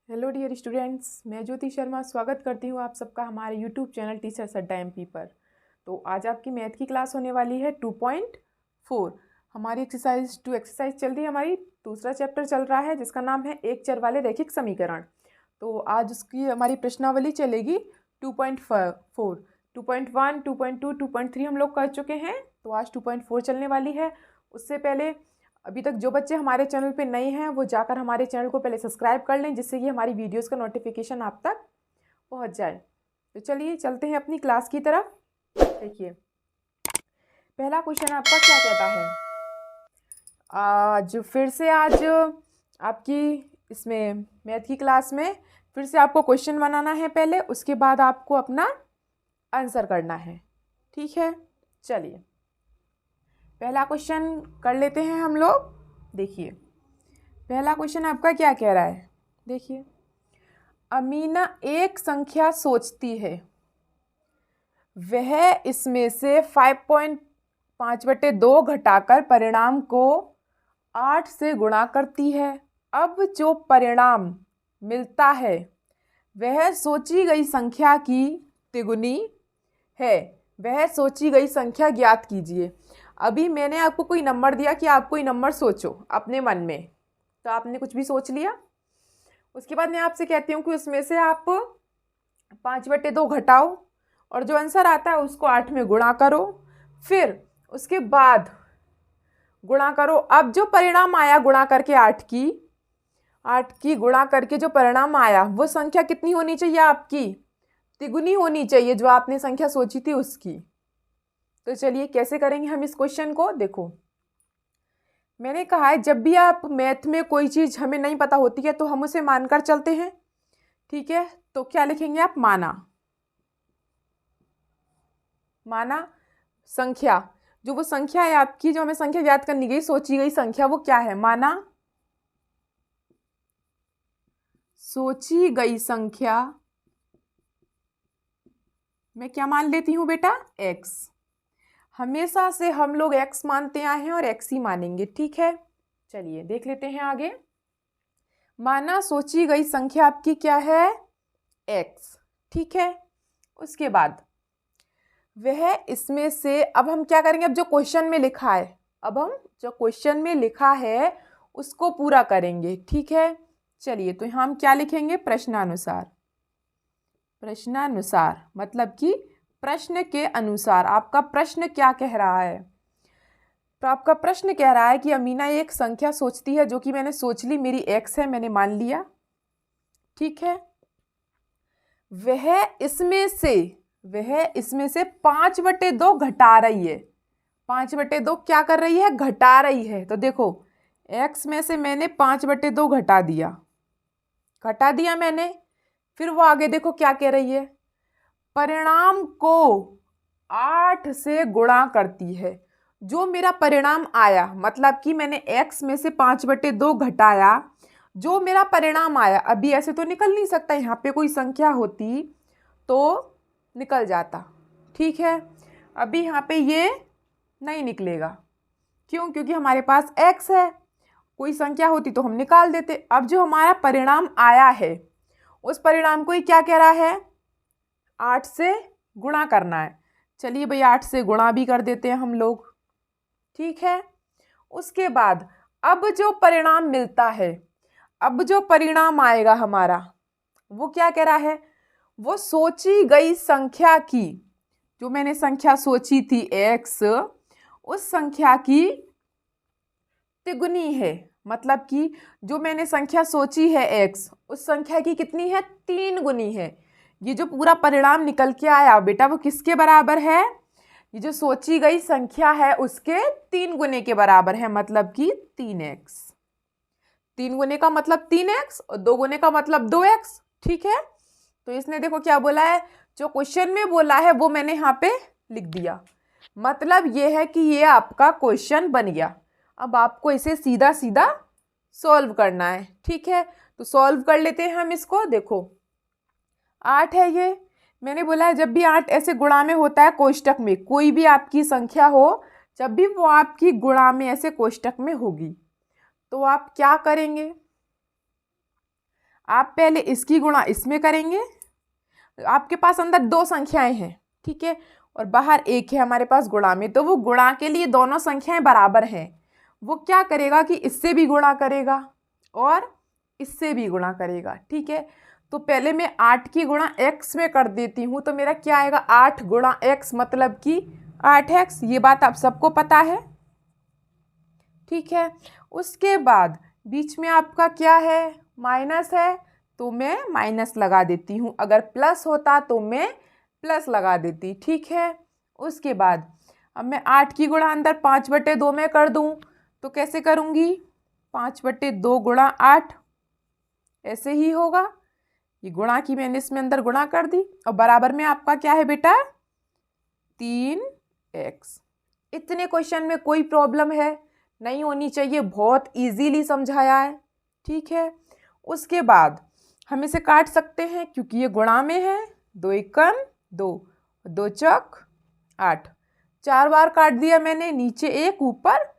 Hello dear students, मैं ज्योति शर्मा स्वागत करती हूँ आप सबका हमारे यूट्यूब चैनल टीचर्स अड्डा एमपी पर। तो आज आपकी मैथ की क्लास होने वाली है 2.4। हमारी एक्सरसाइज चल रही है, हमारी दूसरा चैप्टर चल रहा है जिसका नाम है एक चर वाले रैखिक समीकरण। तो आज उसकी हमारी प्रश्नावली चलेगी 2.4। 2.1, 2.2, 2.3 हम लोग कर चुके हैं, तो आज 2.4 चलने वाली है। उससे पहले अभी तक जो बच्चे हमारे चैनल पे नए हैं वो जाकर हमारे चैनल को पहले सब्सक्राइब कर लें, जिससे कि हमारी वीडियोस का नोटिफिकेशन आप तक पहुंच जाए। तो चलिए चलते हैं अपनी क्लास की तरफ। देखिए, पहला क्वेश्चन आपका क्या कहता है। आज आपकी इसमें मैथ की क्लास में फिर से आपको क्वेश्चन बनाना है पहले, उसके बाद आपको अपना आंसर करना है। ठीक है, चलिए पहला क्वेश्चन कर लेते हैं हम लोग। देखिए, पहला क्वेश्चन आपका क्या कह रहा है। देखिए, अमीना एक संख्या सोचती है, वह इसमें से 5/2 घटाकर परिणाम को 8 से गुणा करती है। अब जो परिणाम मिलता है वह सोची गई संख्या की तिगुनी है। वह सोची गई संख्या ज्ञात कीजिए। अभी मैंने आपको कोई नंबर दिया कि आप कोई नंबर सोचो अपने मन में, तो आपने कुछ भी सोच लिया। उसके बाद मैं आपसे कहती हूँ कि उसमें से आप 5/2 घटाओ और जो आंसर आता है उसको 8 में गुणा करो, फिर उसके बाद गुणा करो। अब जो परिणाम आया गुणा करके 8 की गुणा करके जो परिणाम आया वो संख्या कितनी होनी चाहिए, आपकी तिगुनी होनी चाहिए, जो आपने संख्या सोची थी उसकी। तो चलिए कैसे करेंगे हम इस क्वेश्चन को। देखो, मैंने कहा है जब भी आप मैथ में कोई चीज़ हमें नहीं पता होती है तो हम उसे मानकर चलते हैं। ठीक है, तो क्या लिखेंगे आप, माना संख्या। जो वो संख्या है आपकी, जो हमें संख्या ज्ञात करनी गई, सोची गई संख्या, वो क्या है, माना सोची गई संख्या। मैं क्या मान लेती हूँ बेटा, x। हमेशा से हम लोग x मानते आए हैं और x ही मानेंगे। ठीक है, चलिए देख लेते हैं आगे। माना सोची गई संख्या आपकी क्या है, x। ठीक है, उसके बाद वह इसमें से, अब हम क्या करेंगे, अब जो क्वेश्चन में लिखा है, अब हम जो क्वेश्चन में लिखा है उसको पूरा करेंगे। ठीक है, चलिए तो हम क्या लिखेंगे, प्रश्नानुसार। प्रश्नानुसार मतलब कि प्रश्न के अनुसार आपका प्रश्न क्या कह रहा है। तो आपका प्रश्न कह रहा है कि अमीना एक संख्या सोचती है, जो कि मैंने सोच ली, मेरी x है, मैंने मान लिया। ठीक है, वह इसमें से 5/2 घटा रही है। 5/2 क्या कर रही है, घटा रही है। तो देखो, x में से मैंने 5/2 घटा दिया मैंने। फिर वो आगे देखो क्या कह रही है, परिणाम को 8 से गुणा करती है। जो मेरा परिणाम आया, मतलब कि मैंने x में से 5/2 घटाया, जो मेरा परिणाम आया, अभी ऐसे तो निकल नहीं सकता, यहाँ पे कोई संख्या होती तो निकल जाता। ठीक है, अभी यहाँ पे ये नहीं निकलेगा। क्यों, क्योंकि हमारे पास x है, कोई संख्या होती तो हम निकाल देते। अब जो हमारा परिणाम आया है उस परिणाम को ही क्या कह रहा है, 8 से गुणा करना है। चलिए भाई 8 से गुणा भी कर देते हैं हम लोग। ठीक है, उसके बाद अब जो परिणाम मिलता है, अब जो परिणाम आएगा हमारा, वो क्या कह रहा है, वो सोची गई संख्या की, जो मैंने संख्या सोची थी x, उस संख्या की तिगुनी है। मतलब कि जो मैंने संख्या सोची है x, उस संख्या की कितनी है, 3 गुनी है। ये जो पूरा परिणाम निकल के आया बेटा, वो किसके बराबर है, ये जो सोची गई संख्या है उसके 3 गुने के बराबर है, मतलब कि 3x। 3 गुने का मतलब 3x और 2 गुने का मतलब 2x। ठीक है, तो इसने देखो क्या बोला है, जो क्वेश्चन में बोला है वो मैंने यहाँ पे लिख दिया। मतलब ये है कि ये आपका क्वेश्चन बन गया। अब आपको इसे सीधा सीधा सॉल्व करना है। ठीक है, तो सॉल्व कर लेते हैं हम इसको। देखो 8 है, ये मैंने बोला है जब भी 8 ऐसे गुणा में होता है कोष्टक में, कोई भी आपकी संख्या हो, जब भी वो आपकी गुणा में ऐसे कोष्टक में होगी, तो आप क्या करेंगे, आप पहले इसकी गुणा इसमें करेंगे। आपके पास अंदर दो संख्याएं हैं, ठीक है, और बाहर एक है हमारे पास गुणा में, तो वो गुणा के लिए दोनों संख्याएं बराबर हैं। वो क्या करेगा कि इससे भी गुणा करेगा और इससे भी गुणा करेगा, ठीक है। तो पहले मैं 8 की गुणा x में कर देती हूँ, तो मेरा क्या आएगा 8 गुणा x मतलब कि 8x। ये बात आप सबको पता है, ठीक है। उसके बाद बीच में आपका क्या है, माइनस है, तो मैं माइनस लगा देती हूँ। अगर प्लस होता तो मैं प्लस लगा देती, ठीक है। उसके बाद अब मैं 8 की गुणा अंदर 5/2 में कर दूँ, तो कैसे करूँगी, 5/2 गुणा 8, ऐसे ही होगा। ये गुणा की मैंने इसमें अंदर गुणा कर दी, और बराबर में आपका क्या है बेटा 3x। इतने क्वेश्चन में कोई प्रॉब्लम है नहीं होनी चाहिए, बहुत इजीली समझाया है, ठीक है। उसके बाद हम इसे काट सकते हैं क्योंकि ये गुणा में है। 2 एकम 2, 2 चौक 8, 4 बार काट दिया मैंने, नीचे 1 ऊपर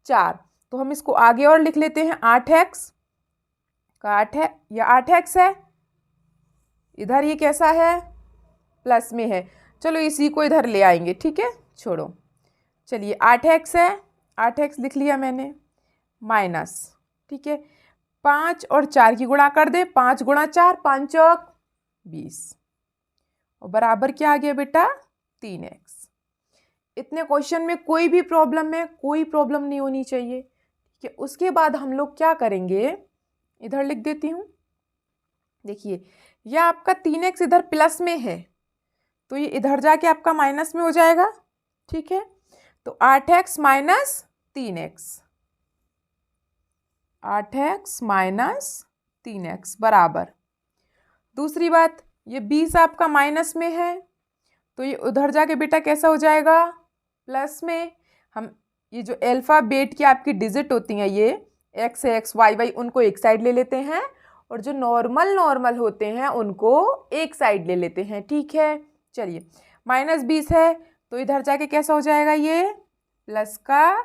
4। तो हम इसको आगे और लिख लेते हैं, 8x का 8 है, या 8x है, इधर ये कैसा है प्लस में है, चलो इसी को इधर ले आएंगे, ठीक है, छोड़ो। चलिए 8x है, 8x लिख लिया मैंने, माइनस, ठीक है, 5 और 4 की गुणा कर दे, 5 गुणा 4, 5 चौक 20, और बराबर क्या आ गया बेटा 3x। इतने क्वेश्चन में कोई भी प्रॉब्लम है, कोई प्रॉब्लम नहीं होनी चाहिए, ठीक है। उसके बाद हम लोग क्या करेंगे, इधर लिख देती हूँ, देखिए यह आपका 3x इधर प्लस में है, तो ये इधर जाके आपका माइनस में हो जाएगा, ठीक है। तो 8x minus 3x, 8x minus 3x बराबर। दूसरी बात, ये 20 आपका माइनस में है, तो ये उधर जाके बेटा कैसा हो जाएगा प्लस में। हम ये जो अल्फ़ाबेट की आपकी डिजिट होती हैं, ये x है, x y y, उनको एक साइड ले लेते हैं, और जो नॉर्मल होते हैं उनको एक साइड ले लेते हैं, ठीक है। चलिए -20 है, तो इधर जाके कैसा हो जाएगा ये प्लस का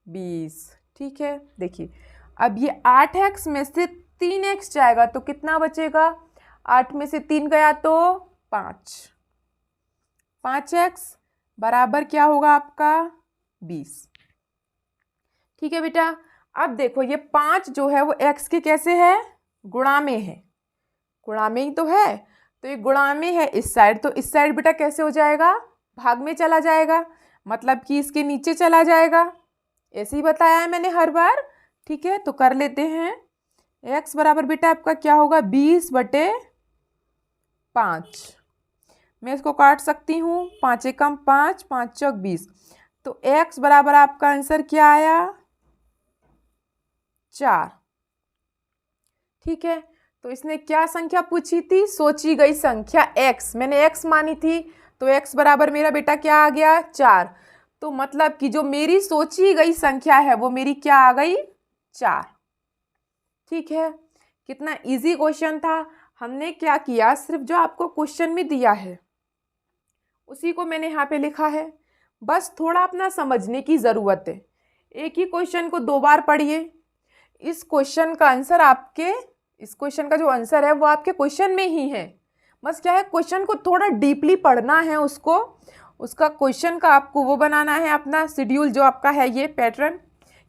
20, ठीक है। देखिए अब ये 8x में से 3x जाएगा तो कितना बचेगा, 8 में से 3 गया तो 5, 5x बराबर क्या होगा आपका 20, ठीक है बेटा। अब देखो ये 5 जो है वो x के कैसे है, गुणा में है, गुणा में ही तो है, तो ये गुणा में है इस साइड, तो इस साइड बेटा कैसे हो जाएगा, भाग में चला जाएगा, मतलब कि इसके नीचे चला जाएगा। ऐसे ही बताया है मैंने हर बार, ठीक है। तो कर लेते हैं, x बराबर बेटा आपका क्या होगा 20/5। मैं इसको काट सकती हूँ, 5 एकम 5, 5 चौक 20, तो x बराबर आपका आंसर क्या आया 4, ठीक है। तो इसने क्या संख्या पूछी थी, सोची गई संख्या x, मैंने x मानी थी, तो x बराबर मेरा बेटा क्या आ गया 4। तो मतलब कि जो मेरी सोची गई संख्या है वो मेरी क्या आ गई 4, ठीक है। कितना इजी क्वेश्चन था। हमने क्या किया, सिर्फ जो आपको क्वेश्चन में दिया है उसी को मैंने यहाँ पे लिखा है, बस थोड़ा अपना समझने की ज़रूरत है। एक ही क्वेश्चन को 2 बार पढ़िए, इस क्वेश्चन का आंसर आपके, इस क्वेश्चन का जो आंसर है वो आपके क्वेश्चन में ही है। बस क्या है, क्वेश्चन को थोड़ा डीपली पढ़ना है, उसको उसका क्वेश्चन का आपको वो बनाना है अपना शेड्यूल, जो आपका है ये पैटर्न,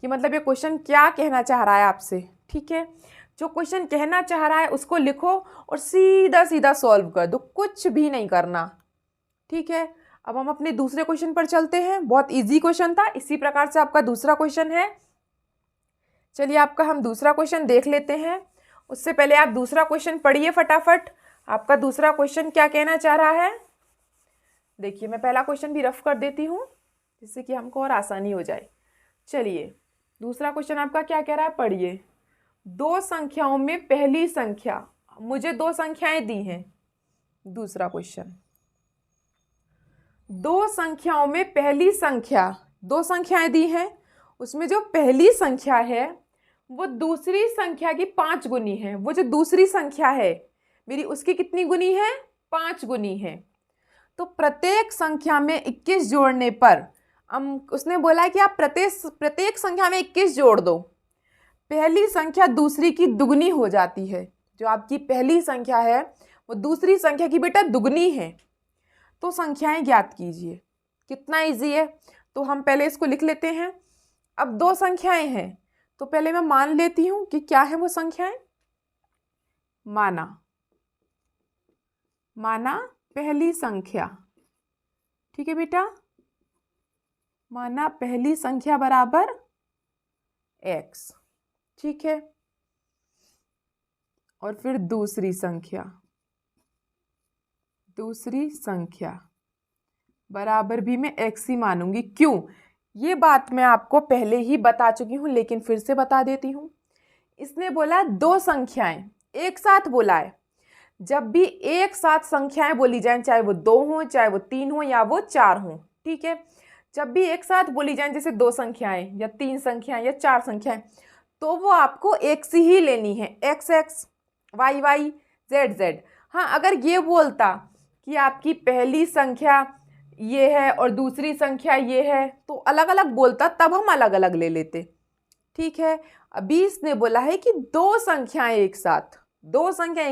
कि मतलब ये क्वेश्चन क्या कहना चाह रहा है आपसे, ठीक है। जो क्वेश्चन कहना चाह रहा है उसको लिखो और सीधा सीधा सॉल्व कर दो, कुछ भी नहीं करना, ठीक है। अब हम अपने दूसरे क्वेश्चन पर चलते हैं। बहुत इजी क्वेश्चन था, इसी प्रकार से आपका दूसरा क्वेश्चन है। चलिए आपका हम दूसरा क्वेश्चन देख लेते हैं। उससे पहले आप दूसरा क्वेश्चन पढ़िए फटाफट, आपका दूसरा क्वेश्चन क्या कहना चाह रहा है। देखिए मैं पहला क्वेश्चन भी रफ कर देती हूँ जिससे कि हमको और आसानी हो जाए। चलिए दूसरा क्वेश्चन आपका क्या कह रहा है, पढ़िए। 2 संख्याओं में पहली संख्या, मुझे 2 संख्याएं दी हैं। दूसरा क्वेश्चन, 2 संख्याओं में पहली संख्या, 2 संख्याएं दी हैं, उसमें जो पहली संख्या है वो दूसरी संख्या की 5 गुनी है। वो जो दूसरी संख्या है मेरी, उसकी कितनी गुनी है, 5 गुनी है। तो प्रत्येक संख्या में 21 जोड़ने पर, उसने बोला है कि आप प्रत्येक संख्या में 21 जोड़ दो, पहली संख्या दूसरी की दुगनी हो जाती है। जो आपकी पहली संख्या है वो दूसरी संख्या की बेटा दुगनी है। तो संख्याएं ज्ञात कीजिए। कितना इजी है। तो हम पहले इसको लिख लेते हैं। अब दो संख्याएं हैं तो पहले मैं मान लेती हूं कि क्या है वो संख्याएं। माना पहली संख्या, ठीक है बेटा, माना पहली संख्या बराबर x, ठीक है। और फिर दूसरी संख्या बराबर भी मैं x ही मानूंगी। क्यों? ये बात मैं आपको पहले ही बता चुकी हूं, लेकिन फिर से बता देती हूं। इसने बोला दो संख्याएं एक साथ बोला है। जब भी एक साथ संख्याएं बोली जाएं, चाहे वो 2 हो, चाहे वो 3 हो या वो 4 हो, ठीक है, जब भी एक साथ बोली जाएं, जैसे 2 संख्याएं या 3 संख्याएं या 4 संख्याएं, तो वो आपको एक सी ही लेनी है, x x, y y, z z। हाँ, अगर ये बोलता कि आपकी पहली संख्या ये है और दूसरी संख्या ये है तो अलग अलग बोलता, तब हम अलग अलग ले लेते, ठीक है। अभी इसने बोला है कि दो संख्याएं एक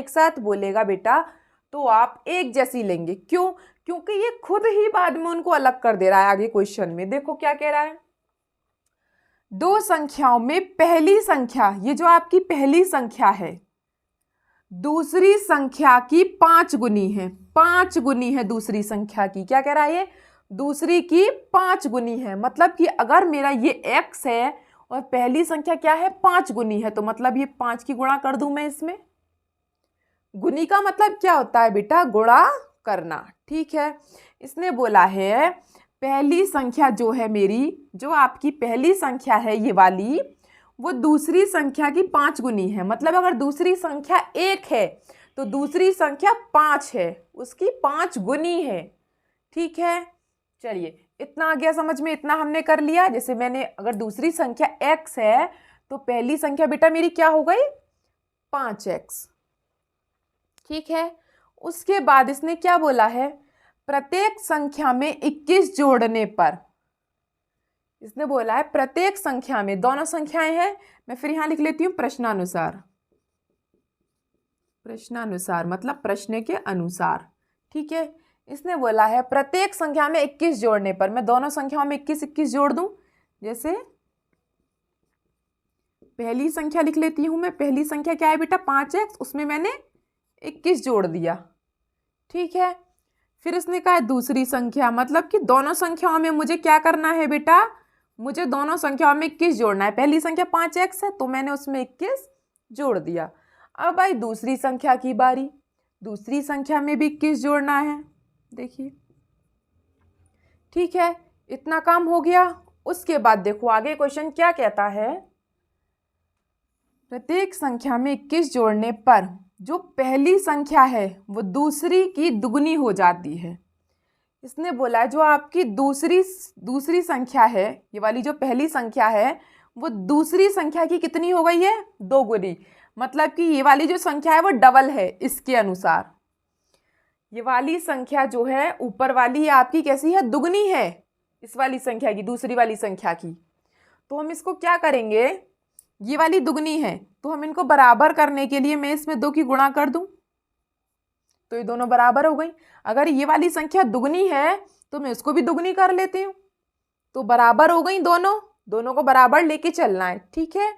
साथ बोलेगा बेटा तो आप एक जैसी लेंगे। क्यों? क्योंकि ये खुद ही बाद में उनको अलग कर दे रहा है। आगे क्वेश्चन में देखो क्या कह रहा है। दो संख्याओं में पहली संख्या, ये जो आपकी पहली संख्या है, दूसरी संख्या की 5 गुनी है। 5 गुनी है दूसरी संख्या की। क्या कह रहा है ये? दूसरी की 5 गुनी है। मतलब कि अगर मेरा ये x है और पहली संख्या क्या है? 5 गुनी है, तो मतलब ये 5 की गुणा कर दूं मैं इसमें। गुनी का मतलब क्या होता है बेटा? गुणा करना, ठीक है। इसने बोला है पहली संख्या जो है मेरी, जो आपकी पहली संख्या है ये वाली, वो दूसरी संख्या की 5 गुनी है। मतलब अगर दूसरी संख्या 1 है तो दूसरी संख्या 5 है, उसकी 5 गुनी है, ठीक है। चलिए, इतना आ गया समझ में? इतना हमने कर लिया। जैसे मैंने, अगर दूसरी संख्या x है तो पहली संख्या बेटा मेरी क्या हो गई? 5x, ठीक है। उसके बाद इसने क्या बोला है? प्रत्येक संख्या में 21 जोड़ने पर, इसने बोला है प्रत्येक संख्या में, दोनों संख्याएं हैं, मैं फिर यहां लिख लेती हूं प्रश्नानुसार। प्रश्नानुसार मतलब प्रश्न के अनुसार, ठीक है। इसने बोला है प्रत्येक संख्या में 21 जोड़ने पर, मैं दोनों संख्याओं में 21 जोड़ दूं। जैसे पहली संख्या लिख लेती हूं मैं। पहली संख्या क्या है बेटा? 5x, उसमें मैंने 21 जोड़ दिया, ठीक है। फिर इसने कहा दूसरी संख्या, मतलब कि दोनों संख्याओं में मुझे क्या करना है बेटा? मुझे दोनों संख्याओं में 21 जोड़ना है। पहली संख्या 5x है तो मैंने उसमें 21 जोड़ दिया। अब भाई दूसरी संख्या की बारी, दूसरी संख्या में भी 21 जोड़ना है, देखिए, ठीक है। इतना काम हो गया। उसके बाद देखो आगे क्वेश्चन क्या कहता है। प्रत्येक संख्या में 21 जोड़ने पर जो पहली संख्या है वो दूसरी की दुगनी हो जाती है। इसने बोला जो आपकी दूसरी संख्या है, ये वाली जो पहली संख्या है, वो दूसरी संख्या की कितनी हो गई है? 2 गुनी। मतलब कि ये वाली जो संख्या है वो डबल है इसके अनुसार। ये वाली संख्या जो है ऊपर वाली आपकी कैसी है? दुगनी है इस वाली संख्या की, दूसरी वाली संख्या की। तो हम इसको क्या करेंगे? ये वाली दुगनी है तो हम इनको बराबर करने के लिए मैं इसमें 2 की गुणा कर दूं तो ये दोनों बराबर हो गई। अगर ये वाली संख्या दुगनी है तो मैं इसको भी दुगनी कर लेती हूँ, तो बराबर हो गई दोनों को बराबर लेके चलना है, ठीक है।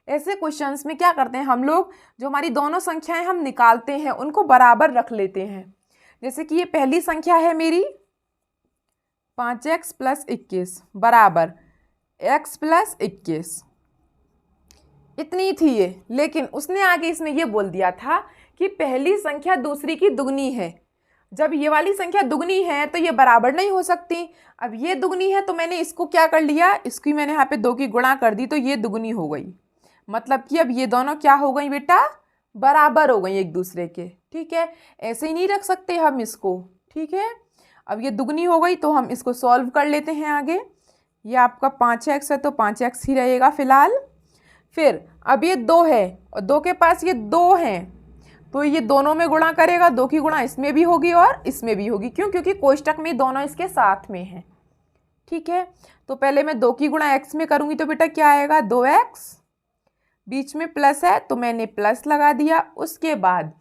ऐसे क्वेश्चंस में क्या करते हैं हम लोग, जो हमारी दोनों संख्याएं हम निकालते हैं उनको बराबर रख लेते हैं। जैसे कि ये पहली संख्या है मेरी 5x + 21 बराबर x + 21, इतनी थी ये। लेकिन उसने आगे इसमें ये बोल दिया था कि पहली संख्या दूसरी की दुगनी है। जब ये वाली संख्या दुगनी है तो ये बराबर नहीं हो सकती। अब ये दुगनी है तो मैंने इसको क्या कर लिया? इसकी मैंने यहाँ पे 2 की गुणा कर दी तो ये दुगनी हो गई। मतलब कि अब ये दोनों क्या हो गई बेटा? बराबर हो गई एक दूसरे के, ठीक है। ऐसे ही नहीं रख सकते हम इसको, ठीक है। अब ये दुगनी हो गई तो हम इसको सॉल्व कर लेते हैं आगे। ये आपका 5x है तो 5x ही रहेगा फिलहाल। फिर अब ये 2 है और 2 के पास ये 2 हैं तो ये दोनों में गुणा करेगा, 2 की गुणा इसमें भी होगी और इसमें भी होगी। क्यों? क्योंकि कोष्टक में दोनों इसके साथ में हैं, ठीक है। तो पहले मैं 2 की गुणा x में करूँगी तो बेटा क्या आएगा? 2x बीच में प्लस है तो मैंने प्लस लगा दिया। उसके बाद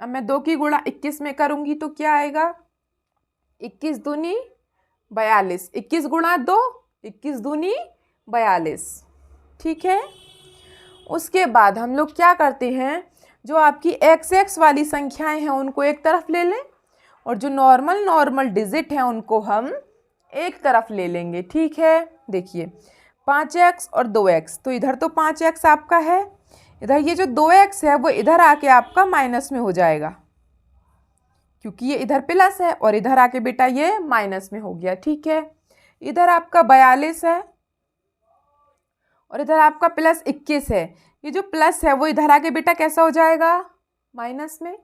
अब मैं 2 की गुणा 21 में करूँगी तो क्या आएगा, 21 दूनी 42, 21 गुणा 2, 21 दूनी 42, ठीक है। उसके बाद हम लोग क्या करते हैं, जो आपकी एक्स वाली संख्याएं हैं उनको एक तरफ ले लें और जो नॉर्मल डिजिट हैं उनको हम एक तरफ ले लेंगे, ठीक है। देखिए 5x और 2x, तो इधर तो 5x आपका है, इधर ये जो 2x है वो इधर आके आपका माइनस में हो जाएगा, क्योंकि ये इधर प्लस है और इधर आके बेटा ये माइनस में हो गया, ठीक है। इधर आपका 42 है और इधर आपका प्लस 21 है, ये जो प्लस है वो इधर आके बेटा कैसा हो जाएगा, माइनस में,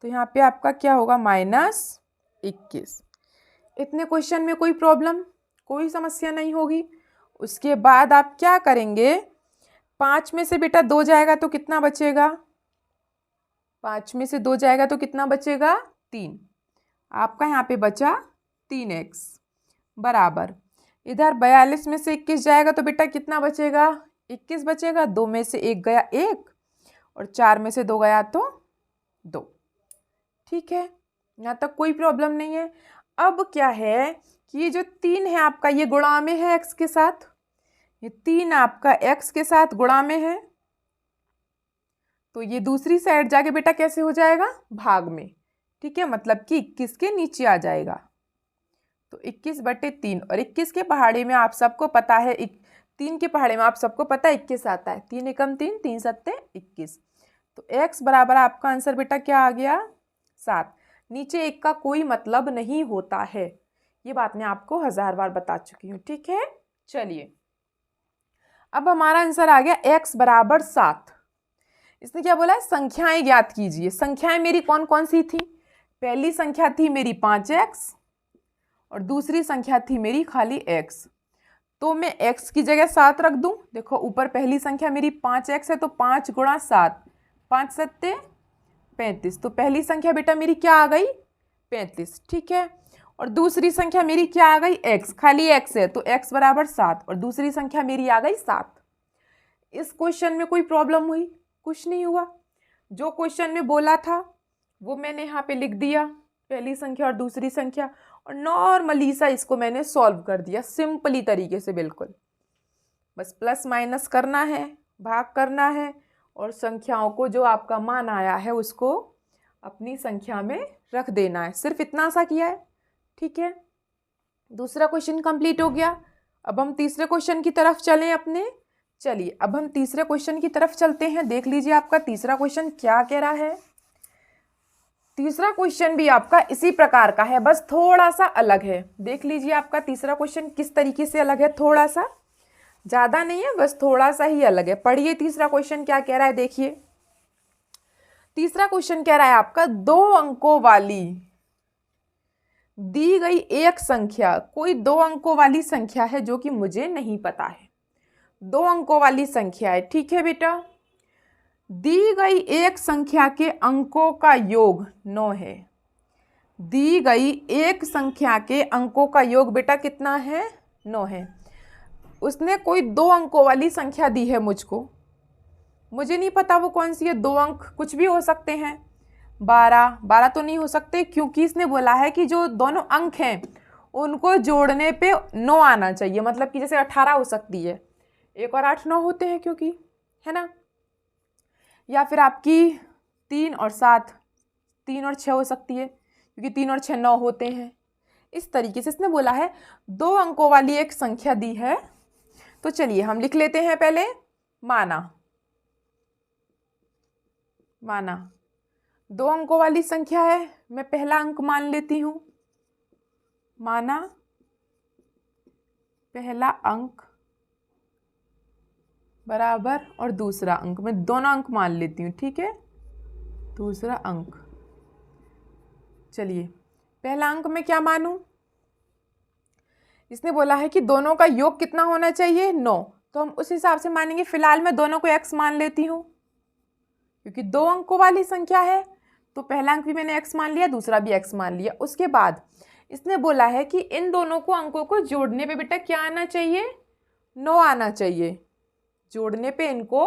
तो यहाँ पे आपका क्या होगा, -21। इतने क्वेश्चन में कोई प्रॉब्लम, कोई समस्या नहीं होगी। उसके बाद आप क्या करेंगे, 5 में से बेटा 2 जाएगा तो कितना बचेगा, 5 में से 2 जाएगा तो कितना बचेगा, 3। आपका यहाँ पे बचा 3x बराबर, इधर 42 में से 21 जाएगा तो बेटा कितना बचेगा, 21 बचेगा। 2 में से 1 गया 1 और 4 में से 2 गया तो 2, ठीक है। यहाँ तक कोई प्रॉब्लम नहीं है। अब क्या है कि ये जो 3 है आपका ये गुणा में है x के साथ, ये 3 आपका x के साथ गुणा में है, तो ये दूसरी साइड जाके बेटा कैसे हो जाएगा, भाग में, ठीक है, मतलब कि 21 के नीचे आ जाएगा। तो 21/3 और 21 के पहाड़े में आप सबको पता है, 3 के पहाड़े में आप सबको पता है 21 आता है, 3 एकम 3, 3 सत्ते 21, तो x बराबर आपका आंसर बेटा क्या आ गया, 7। नीचे 1 का कोई मतलब नहीं होता है, ये बात मैं आपको 1000 बार बता चुकी हूँ, ठीक है। चलिए अब हमारा आंसर आ गया x बराबर 7। इसने क्या बोला है, संख्याएं ज्ञात कीजिए। संख्याएं मेरी कौन कौन सी थी, पहली संख्या थी मेरी 5x और दूसरी संख्या थी मेरी खाली x, तो मैं x की जगह 7 रख दूं। देखो ऊपर पहली संख्या मेरी 5x है तो 5 गुणा 7, 5 सत्ते 35, तो पहली संख्या बेटा मेरी क्या आ गई, 35, ठीक है। और दूसरी संख्या मेरी क्या आ गई, x, खाली x है तो x बराबर 7 और दूसरी संख्या मेरी आ गई 7। इस क्वेश्चन में कोई प्रॉब्लम हुई, कुछ नहीं हुआ। जो क्वेश्चन में बोला था वो मैंने यहाँ पे लिख दिया, पहली संख्या और दूसरी संख्या, और नॉर्मली सा इसको मैंने सॉल्व कर दिया सिंपली तरीके से, बिल्कुल बस प्लस माइनस करना है, भाग करना है और संख्याओं को जो आपका मान आया है उसको अपनी संख्या में रख देना है, सिर्फ इतना सा किया है, ठीक है। दूसरा क्वेश्चन कंप्लीट हो गया। अब हम तीसरे क्वेश्चन की तरफ चलें अपने। चलिए अब हम तीसरे क्वेश्चन की तरफ चलते हैं। देख लीजिए आपका तीसरा क्वेश्चन क्या कह रहा है। तीसरा क्वेश्चन भी आपका इसी प्रकार का है, बस थोड़ा सा अलग है। देख लीजिए आपका तीसरा क्वेश्चन किस तरीके से अलग है, थोड़ा सा, ज़्यादा नहीं है, बस थोड़ा सा ही अलग है। पढ़िए तीसरा क्वेश्चन क्या कह रहा है, देखिए। तीसरा क्वेश्चन कह रहा है आपका 2 अंकों वाली दी गई एक संख्या, कोई 2 अंकों वाली संख्या है जो कि मुझे नहीं पता है। 2 अंकों वाली संख्या है, ठीक है बेटा। दी गई एक संख्या के अंकों का योग 9 है। दी गई एक संख्या के अंकों का योग बेटा कितना है, 9 है। उसने कोई 2 अंकों वाली संख्या दी है मुझको, मुझे नहीं पता वो कौन सी है। 2 अंक कुछ भी हो सकते हैं, 12 तो नहीं हो सकते, क्योंकि इसने बोला है कि जो दोनों अंक हैं उनको जोड़ने पे 9 आना चाहिए। मतलब कि जैसे 18 हो सकती है, 1 और 8 9 होते हैं, क्योंकि है ना। या फिर आपकी 3 और 7, 3 और 6 हो सकती है, क्योंकि 3 और 6 9 होते हैं। इस तरीके से इसने बोला है 2 अंकों वाली एक संख्या दी है। तो चलिए हम लिख लेते हैं पहले। माना 2 अंकों वाली संख्या है, मैं पहला अंक मान लेती हूँ। माना पहला अंक बराबर और दूसरा अंक, मैं दोनों अंक मान लेती हूँ, ठीक है। दूसरा अंक, चलिए पहला अंक मैं क्या मानूं। इसने बोला है कि दोनों का योग कितना होना चाहिए, 9, तो हम उस हिसाब से मानेंगे। फिलहाल मैं दोनों को x मान लेती हूँ, क्योंकि 2 अंकों वाली संख्या है, तो पहला अंक भी मैंने x मान लिया, दूसरा भी x मान लिया। उसके बाद इसने बोला है कि इन दोनों को अंकों को जोड़ने पे बेटा क्या आना चाहिए, 9 आना चाहिए। जोड़ने पे इनको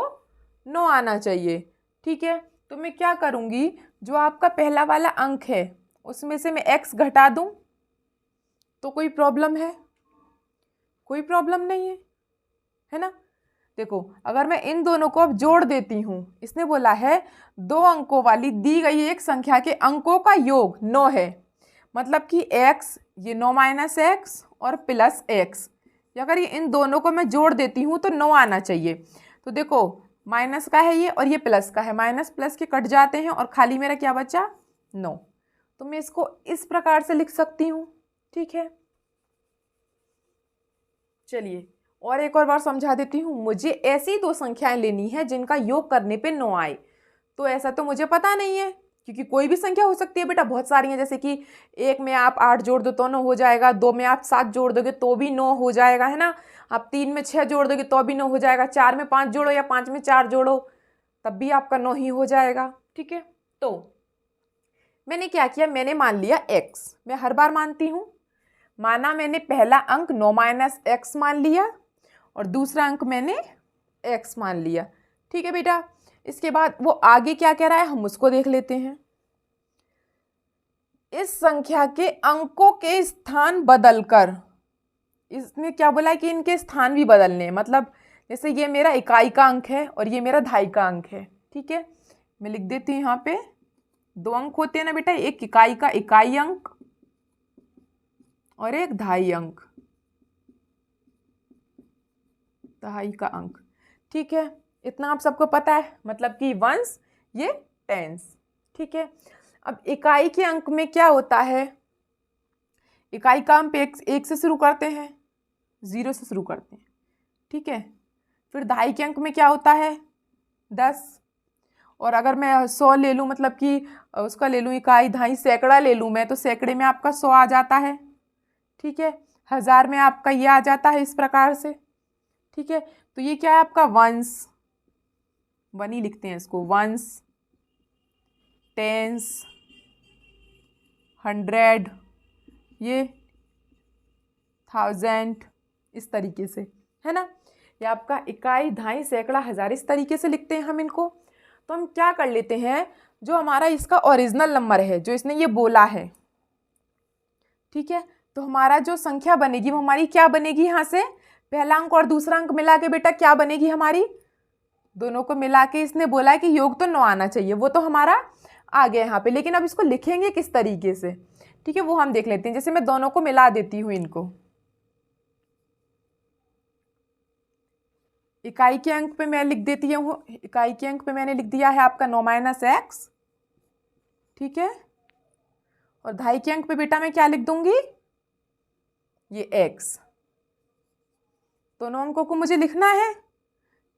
9 आना चाहिए। ठीक है, तो मैं क्या करूँगी, जो आपका पहला वाला अंक है उसमें से मैं x घटा दूँ तो कोई प्रॉब्लम है? कोई प्रॉब्लम नहीं है ना। देखो, अगर मैं इन दोनों को अब जोड़ देती हूँ, इसने बोला है 2 अंकों वाली दी गई एक संख्या के अंकों का योग 9 है, मतलब कि x, ये 9 माइनस एक्स और प्लस एक्स, अगर ये इन दोनों को मैं जोड़ देती हूँ तो 9 आना चाहिए। तो देखो, माइनस का है ये और ये प्लस का है, माइनस प्लस के कट जाते हैं और खाली मेरा क्या बचा, 9। तो मैं इसको इस प्रकार से लिख सकती हूँ। ठीक है, चलिए और एक और बार समझा देती हूँ। मुझे ऐसी 2 संख्याएं लेनी है जिनका योग करने पे 9 आए। तो ऐसा तो मुझे पता नहीं है, क्योंकि कोई भी संख्या हो सकती है बेटा, बहुत सारी हैं। जैसे कि 1 में आप 8 जोड़ दो तो 9 हो जाएगा, 2 में आप 7 जोड़ दोगे तो भी 9 हो जाएगा, है ना। आप 3 में 6 जोड़ दोगे तो भी 9 हो जाएगा, 4 में 5 जोड़ो या 5 में 4 जोड़ो तब भी आपका 9 ही हो जाएगा। ठीक है, तो मैंने क्या किया, मैंने मान लिया x, मैं हर बार मानती हूँ। माना मैंने पहला अंक 9 माइनस एक्स मान लिया और दूसरा अंक मैंने x मान लिया। ठीक है बेटा, इसके बाद वो आगे क्या कह रहा है हम उसको देख लेते हैं। इस संख्या के अंकों के स्थान बदलकर, इसने क्या बोला है कि इनके स्थान भी बदलने हैं। मतलब जैसे ये मेरा इकाई का अंक है और ये मेरा दहाई का अंक है। ठीक है, मैं लिख देती हूँ, यहाँ पे 2 अंक होते हैं ना बेटा, एक इकाई का इकाई अंक और एक दहाई अंक, दहाई का अंक। ठीक है, इतना आप सबको पता है, मतलब कि वंस, ये टेंस। ठीक है, अब इकाई के अंक में क्या होता है, इकाई का अंक एक से शुरू करते हैं, 0 से शुरू करते हैं। ठीक है, फिर दहाई के अंक में क्या होता है, 10। और अगर मैं 100 ले लूँ, मतलब कि उसका ले लूँ इकाई, दहाई, सैकड़ा ले लूँ मैं, तो सैकड़े में आपका 100 आ जाता है। ठीक है, 1000 में आपका ये आ जाता है इस प्रकार से। ठीक है, तो ये क्या है आपका वंस, वन ही लिखते हैं इसको, वंस, टेंस, 100, ये 1000, इस तरीके से, है ना। ये आपका इकाई, दहाई, सैकड़ा, 1000 इस तरीके से लिखते हैं हम इनको। तो हम क्या कर लेते हैं, जो हमारा इसका ओरिजिनल नंबर है, जो इसने ये बोला है, ठीक है, तो हमारा जो संख्या बनेगी वो हमारी क्या बनेगी, यहाँ से पहला अंक और दूसरा अंक मिला के बेटा क्या बनेगी हमारी, दोनों को मिला के इसने बोला है कि योग तो 9 आना चाहिए, वो तो हमारा आ गया यहाँ पे। लेकिन अब इसको लिखेंगे किस तरीके से, ठीक है, वो हम देख लेते हैं। जैसे मैं दोनों को मिला देती हूँ इनको, इकाई के अंक पे मैं लिख देती हूँ, इकाई के अंक पे मैंने लिख दिया है आपका 9 माइनस एक्स। ठीक है, और दहाई के अंक पे बेटा मैं क्या लिख दूंगी, ये x। दोनों अंकों को मुझे लिखना है।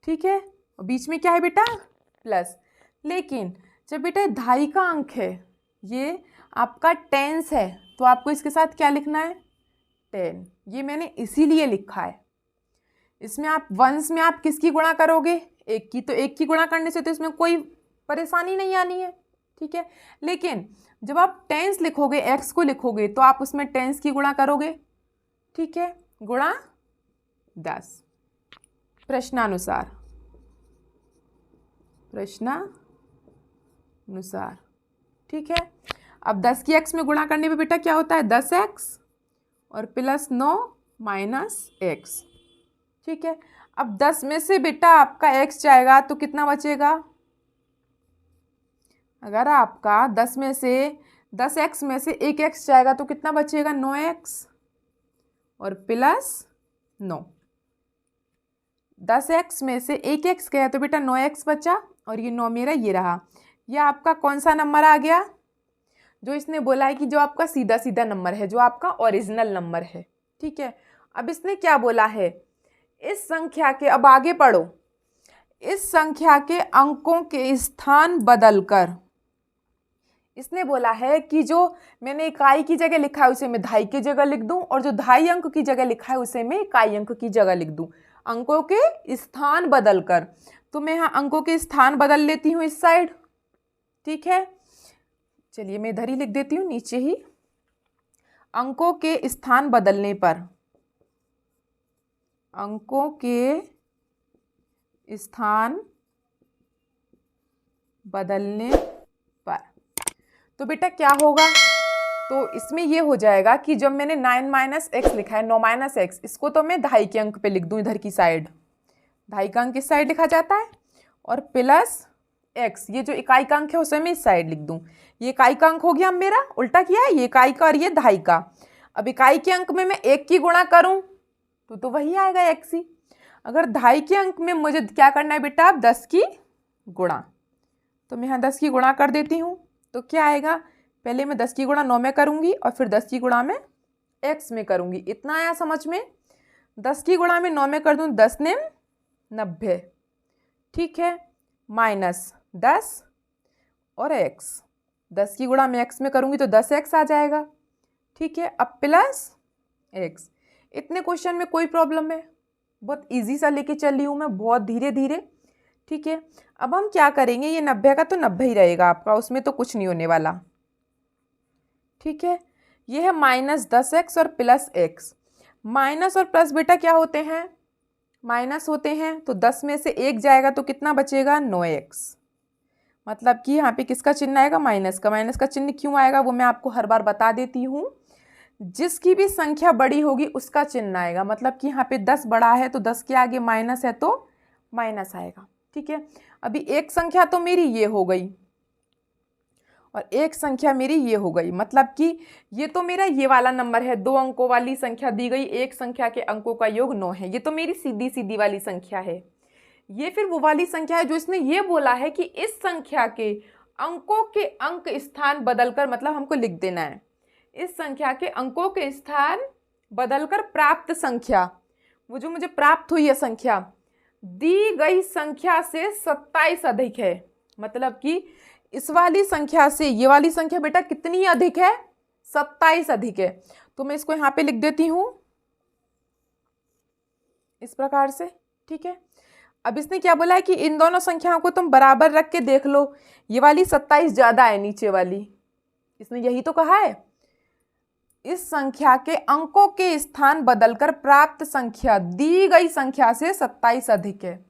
ठीक है, और बीच में क्या है बेटा, प्लस। लेकिन जब बेटा दहाई का अंक है, ये आपका टेंस है, तो आपको इसके साथ क्या लिखना है, 10। ये मैंने इसीलिए लिखा है। इसमें आप वंस में आप किसकी गुणा करोगे, एक की, तो एक की गुणा करने से तो इसमें कोई परेशानी नहीं आनी है। ठीक है, लेकिन जब आप टेंस लिखोगे, एक्स को लिखोगे, तो आप उसमें टेंस की गुणा करोगे। ठीक है, गुणा 10, प्रश्नानुसार, प्रश्नानुसार। ठीक है, अब 10 की x में गुणा करने पे बेटा क्या होता है, 10x और प्लस 9 माइनस एक्स। ठीक है, अब 10 में से बेटा आपका x जाएगा तो कितना बचेगा, अगर आपका 10 में से 10x में से एक x जाएगा तो कितना बचेगा, 9x और प्लस 9। 10x में से एक x गया तो बेटा 9x बचा और ये 9 मेरा ये रहा। ये आपका कौन सा नंबर आ गया, जो इसने बोला है कि जो आपका सीधा सीधा नंबर है, जो आपका ओरिजिनल नंबर है। ठीक है, अब इसने क्या बोला है, इस संख्या के, अब आगे पढ़ो, इस संख्या के अंकों के स्थान बदलकर, इसने बोला है कि जो मैंने इकाई की जगह लिखा है उसे मैं दहाई की जगह लिख दूं, और जो दहाई अंक की जगह लिखा है उसे मैं इकाई अंक की जगह लिख दूं, अंकों के स्थान बदलकर। तो मैं यहाँ अंकों के स्थान बदल लेती हूँ इस साइड। ठीक है, चलिए मैं इधर ही लिख देती हूँ नीचे ही, अंकों के स्थान बदलने पर, अंकों के स्थान बदलने पर। तो बेटा क्या होगा, तो इसमें ये हो जाएगा कि जब मैंने 9 माइनस एक्स लिखा है, 9 माइनस एक्स, इसको तो मैं दहाई के अंक पे लिख दूँ, इधर की साइड दहाई का अंक इस साइड लिखा जाता है, और प्लस एक्स, ये जो इकाई का अंक है उसे मैं इस साइड लिख दूँ। ये इकाई का अंक हो गया, अब मेरा उल्टा किया है, ये इकाई का और ये दहाई का। अब इकाई के अंक में मैं 1 की गुणा करूँ तो वही आएगा एक्स ही। अगर दहाई के अंक में मुझे क्या करना है बेटा, अब 10 की गुणा, तो मैं यहाँ 10 की गुणा कर देती हूँ। तो क्या आएगा, पहले मैं 10 की गुणा 9 में करूँगी और फिर 10 की गुणा में एक्स में करूँगी। इतना आया समझ में। 10 की गुणा में 9 में कर दूँ, 10 ने 90, ठीक है, माइनस 10 और एक्स, 10 की गुणा में एक्स में करूँगी तो 10x आ जाएगा, ठीक है। अब प्लस एक्स। इतने क्वेश्चन में कोई प्रॉब्लम है, बहुत इजी सा लेके चल रही हूँ मैं, बहुत धीरे धीरे, ठीक है। अब हम क्या करेंगे, ये 90 का तो 90 ही रहेगा आपका, उसमें तो कुछ नहीं होने वाला, ठीक है। ये है -10x और प्लस एक्स। माइनस और प्लस बेटा क्या होते हैं, माइनस होते हैं, तो 10 में से 1 जाएगा तो कितना बचेगा, 9x। मतलब कि यहाँ पे किसका चिन्ह आएगा, माइनस का। माइनस का चिन्ह क्यों आएगा वो मैं आपको हर बार बता देती हूँ। जिसकी भी संख्या बड़ी होगी उसका चिन्ह आएगा, मतलब कि यहाँ पे 10 बड़ा है तो 10 के आगे माइनस है तो माइनस आएगा, ठीक है। अभी एक संख्या तो मेरी ये हो गई और एक संख्या मेरी ये हो गई, मतलब कि ये तो मेरा ये वाला नंबर है, 2 अंकों वाली संख्या दी गई, एक संख्या के अंकों का योग 9 है, ये तो मेरी सीधी सीधी वाली संख्या है। ये फिर वो वाली संख्या है जो इसने ये बोला है कि इस संख्या के अंकों के अंक स्थान बदलकर, मतलब हमको लिख देना है, इस संख्या के अंकों के स्थान बदलकर प्राप्त संख्या, वो जो मुझे प्राप्त हुई है संख्या, दी गई संख्या से 27 अधिक है। मतलब कि इस वाली संख्या से ये वाली संख्या बेटा कितनी अधिक है, 27 अधिक है। तो मैं इसको यहाँ पे लिख देती हूँ इस प्रकार से, ठीक है। अब इसने क्या बोला है कि इन दोनों संख्याओं को तुम बराबर रख के देख लो, ये वाली 27 ज़्यादा है नीचे वाली, इसने यही तो कहा है। इस संख्या के अंकों के स्थान बदलकर प्राप्त संख्या दी गई संख्या से 27 अधिक है,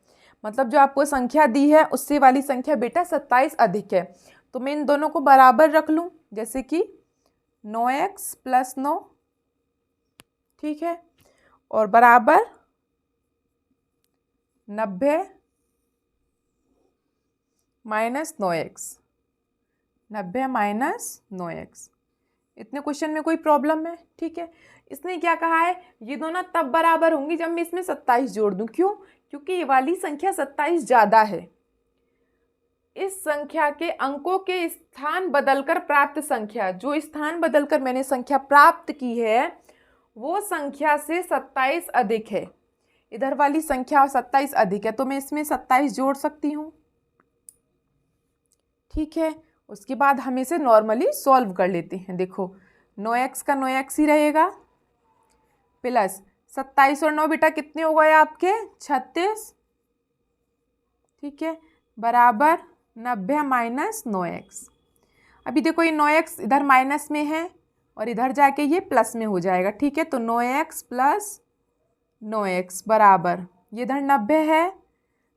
मतलब जो आपको संख्या दी है उससे वाली संख्या बेटा 27 अधिक है। तो मैं इन दोनों को बराबर रख लूँ, जैसे कि 9x + 9, ठीक है, और बराबर 90 - 9x, 90 - 9x। इतने क्वेश्चन में कोई प्रॉब्लम है, ठीक है। इसने क्या कहा है, ये दोनों तब बराबर होंगी जब मैं इसमें 27 जोड़ दूं। क्यों, क्योंकि ये वाली संख्या 27 ज़्यादा है। इस संख्या के अंकों के स्थान बदलकर प्राप्त संख्या, जो स्थान बदलकर मैंने संख्या प्राप्त की है वो संख्या से 27 अधिक है। इधर वाली संख्या 27 अधिक है तो मैं इसमें 27 जोड़ सकती हूँ, ठीक है। उसके बाद हम इसे नॉर्मली सॉल्व कर लेते हैं। देखो 9x का 9x ही रहेगा, प्लस 27 और 9 बेटा कितने हो गए आपके, 36, ठीक है, बराबर 90 - 9x। अभी देखो ये 9x इधर माइनस में है और इधर जाके ये प्लस में हो जाएगा, ठीक है। तो 9x + 9x बराबर, ये इधर 90 है,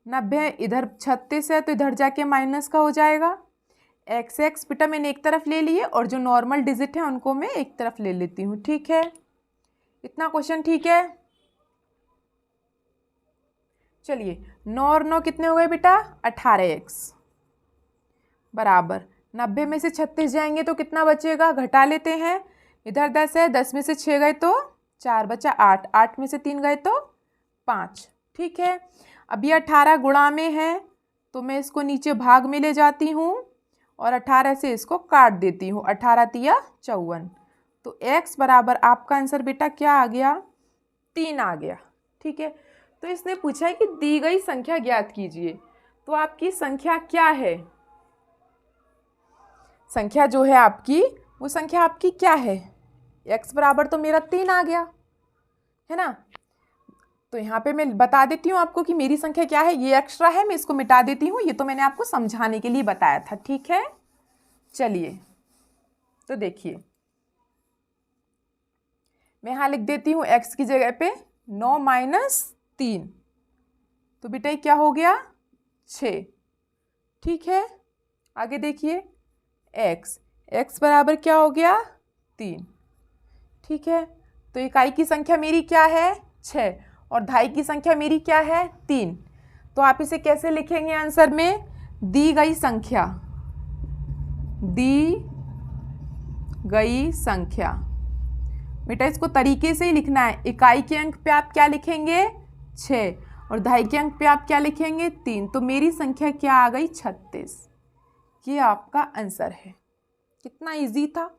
90 इधर 36 है तो इधर जाके माइनस का हो जाएगा। x बेटा मैंने एक तरफ ले लिए और जो नॉर्मल डिजिट है उनको मैं एक तरफ ले लेती हूँ, ठीक है। इतना क्वेश्चन ठीक है। चलिए 9 और 9 कितने हो गए बेटा, 18x बराबर 90 में से 36 जाएंगे तो कितना बचेगा, घटा लेते हैं। इधर 10 है, 10 में से 6 गए तो 4 बचा, 8, 8 में से 3 गए तो 5, ठीक है। अब ये 18 गुणा में है तो मैं इसको नीचे भाग में ले जाती हूँ और 18 से इसको काट देती हूँ, 18 तिया 54। तो x बराबर आपका आंसर बेटा क्या आ गया, 3 आ गया, ठीक है। तो इसने पूछा है कि दी गई संख्या ज्ञात कीजिए, तो आपकी संख्या क्या है, संख्या जो है आपकी वो संख्या आपकी क्या है, x बराबर तो मेरा 3 आ गया है ना। तो यहाँ पे मैं बता देती हूँ आपको कि मेरी संख्या क्या है, ये एक्स्ट्रा है मैं इसको मिटा देती हूँ, ये तो मैंने आपको समझाने के लिए बताया था, ठीक है। चलिए तो देखिए मैं यहाँ लिख देती हूँ x की जगह पे 9 - 3, तो बेटा क्या हो गया 6, ठीक है। आगे देखिए x, x बराबर क्या हो गया 3। ठीक है, तो इकाई की संख्या मेरी क्या है 6 और दहाई की संख्या मेरी क्या है 3। तो आप इसे कैसे लिखेंगे आंसर में, दी गई संख्या, दी गई संख्या। बेटा इसको तरीके से ही लिखना है, इकाई के अंक पे आप क्या लिखेंगे 6 और दहाई के अंक पे आप क्या लिखेंगे 3। तो मेरी संख्या क्या आ गई 36। ये आपका आंसर है। कितना इजी था।